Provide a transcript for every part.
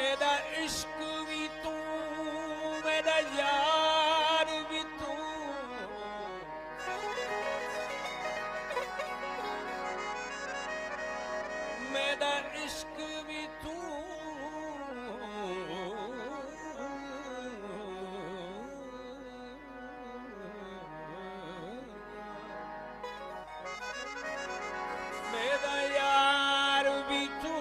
मेरा इश्क भी तू, मेरा यार भी तू, मेरा इश्क भी तू, मेरा यार भी तू,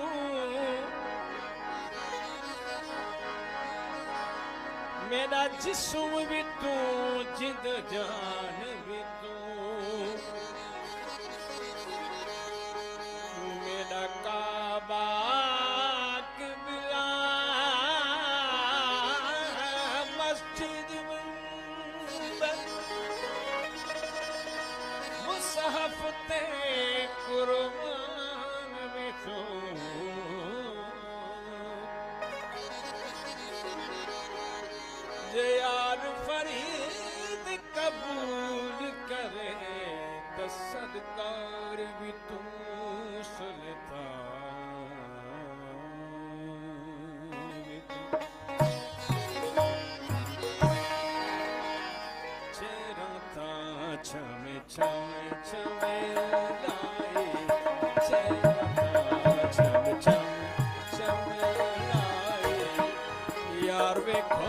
मेरा जिस्म भी तू, जिंद जान भी तू, मेरा काबा किबला मस्जिद मंदिर मुसहफ ते कुर्बान भी तू, यार फरीद कबूल करे तो सदकार भी तू सुल्तान भी तू, चेहरा था छमे छमे छमे लाई, चेहरा था छमे छमे छमे लाई, यार वेखो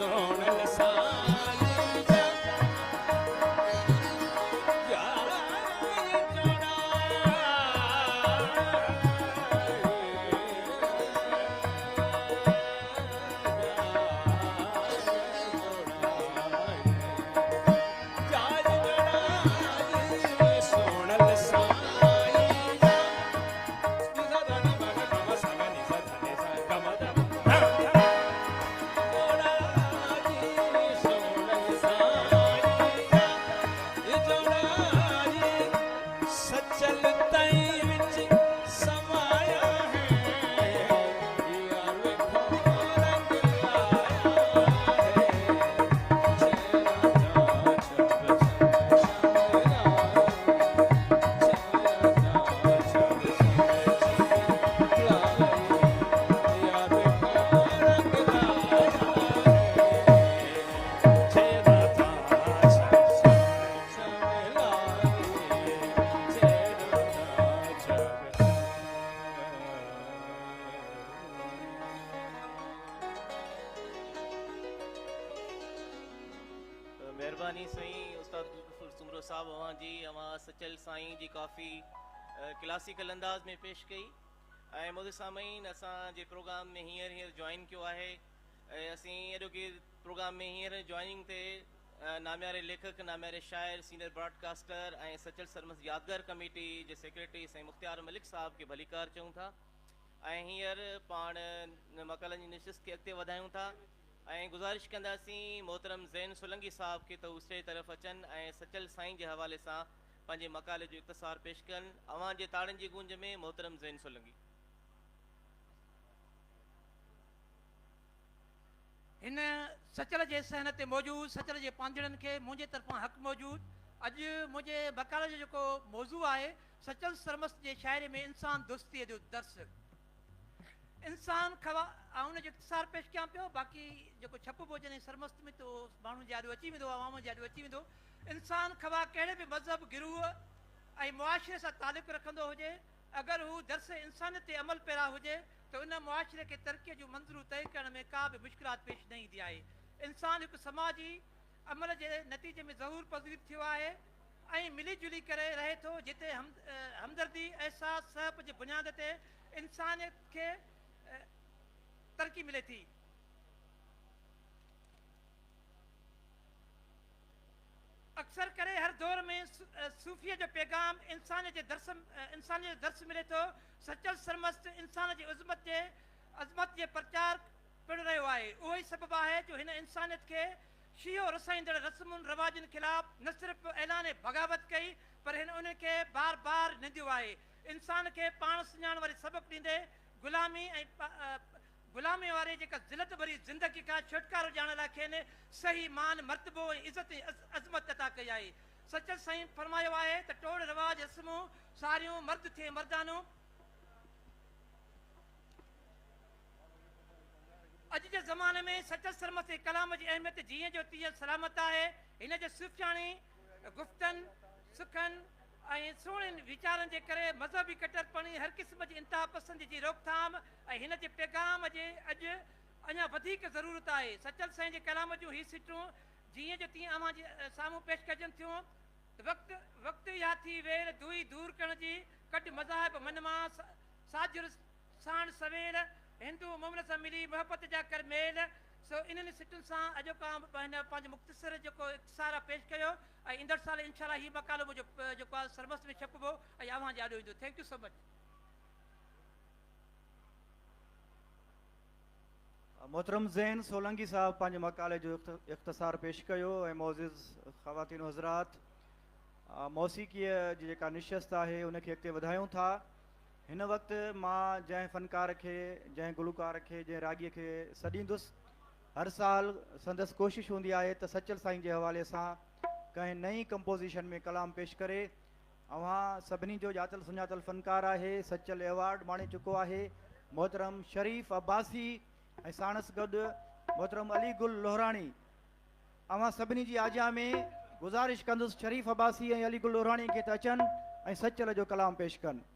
सोनल साई मेहरबानी साईं उस्ताद सुमरो साहब अवां जी अवां सचल साईं जी काफ़ी क्लासिकल अंदाज़ में पेश कई ऐं मुझे सामीन असां जे प्रोग्राम में हींअर जॉइन किया है असीं एॾो की प्रोग्राम में हींअर जॉइनिंग ते नाम्यारे लेखक नाम्यारे शाइर सीनियर ब्रॉडकास्टर ऐं सचल सरमस यादगार कमेटी जे सेक्रेटरी साईं मुख्तियार मलिक साहब के भलीकार चऊं था ऐं हींअर पाण मकालनि जी नशिस्त खे अॻिते वधायूं था ऐं गुज़ारिश कंदासीं मोहतरम ज़ैन सोलंकी साहब खे त स्टेज तरफ़ अचनि ऐं सचल साईं जे हवाले सां पंहिंजे मकाले जो इख़्तिसार पेश कनि अवां जे ताड़नि जी गूंज में मोहतरम ज़ैन सोलंकी इन सचल जे सहन ते मौजूद सचल जे पांजड़नि खे मुंहिंजे तरफ़ां हक़ मौजूद अॼु मुंहिंजे मकाले जो जेको मौज़ू आहे सचल सरमस जे शाइरी में इंसान दोस्तीअ जो दर्स इंसान खवा उन जो इख़्तिसार पेश कयां पियो बाक़ी जेको छपबो जॾहिं सरमस्त में तो माण्हुनि जे आॾो अची वेंदो आवाम जे आॾो अची वेंदो इंसान खवा कहिड़े बि मज़हब गिरूह ऐं मुआशिरे सां तालुक़ु रखंदो हुजे अगरि हू दर्स इंसानियत ते अमल पैरा हुजे त उन मुआशिरे खे तरक़ीअ जूं मंज़िलूं तइ करण में का बि मुश्किलात पेश न ईंदी आहे इंसान हिकु समाजी अमल जे नतीजे में ज़हूर पज़ीर थियो आहे ऐं मिली जुली करे रहे थो जिते हमदर्दी एहसास सहब जे बुनियाद ते इंसानियत खे तरक़ी मिले थी अक्सर करे हर दौर में सूफ़ीअ जो पैगाम इंसानियत जे दर्स मिले थो सचल सरमस्त इंसान जी अज़मत जे प्रचार पिण रहियो आहे उहो ई सबबु आहे जो हिन इंसानियत खे शीहो रसाईंदड़ रस्मुनि रवाजनि ख़िलाफ़ न सिर्फ़ु ऐलान बग़ावत कई पर हिन उन खे बार बार निंदियो आहे इंसान खे पाण सुञाण वारी सबक़ ॾींदे गुलामी वारे जेका ज़िलत भरी ज़िंदगी खां छुटकारो ॾियण लाइ खेनि सही मान मर्तबो ऐं इज़त अज़मत अता कई आहे सचल साईं फरमायो आहे त टोड़ रवाज रस्मूं सारियूं मर्द थिए मर्दानो अॼु जे ज़माने में सचल सरमस जे कलाम जी अहमियत जीअं जो तीअं सलामत आहे हिन जे सुफ़ियाणी गुफ़्तनि सुखनि ऐं सुहिणनि वीचारनि जे करे मज़हबी कटरपणी हर क़िस्म जी इंतिहा पसंदी जी रोकथाम ऐं हिन जे पैगाम जे अॼु अञा वधीक ज़रूरत आहे सचल साईं जे कलाम जूं ही सिटूं जीअं जो तीअं अवां जे साम्हूं पेश कजनि थियूं वक़्तु इहा थी वेल दुई दूर करण जी कट मज़ाहिब मन मां साजुर साण सवेल हिंदू मुमन सां मिली मोहबत जा कर मेल सो इन्हनि सिटुनि सां अॼु खां पंहिंजो मुख़्तसर जेको इख़्तिसार पेश कयो ऐं ईंदड़ साल इंशाअल्लाह ही मकालो मुंहिंजो जेको आहे सरमस में छपबो ऐं अव्हां जे आॾो ईंदो थैंक यू सो मच मोहतरम ज़ैन सोलंकी साहब पंहिंजे मकाले जो इख़्तिसार पेश कयो ऐं मोअज़िज़ ख़वातीन हज़रात मौसीक़ीअ जी जेका निशस्त आहे उनखे अॻिते वधायूं था हिन वक़्तु मां जंहिं फ़नकार खे जंहिं गुलकार खे जंहिं राॻीअ खे सॾींदुसि हर साल संदसि कोशिशि हूंदी आहे त सचल साईं जे हवाले सां कंहिं नई कंपोज़िशन में कलाम पेश करे अव्हां सभिनी जो ॼातल सुञातल फ़नकार आहे सचल एवॉर्ड माणे चुको आहे मोहतरम शरीफ़ अब्बासी ऐं साणसि गॾु मोहतरम अली गुल लोहराणी अव्हां सभिनी जी आज्ञा में गुज़ारिश कंदुसि शरीफ़ अब्बासी ऐं अली गुल लोहराणी खे त अचनि ऐं सचल जो कलाम पेश कनि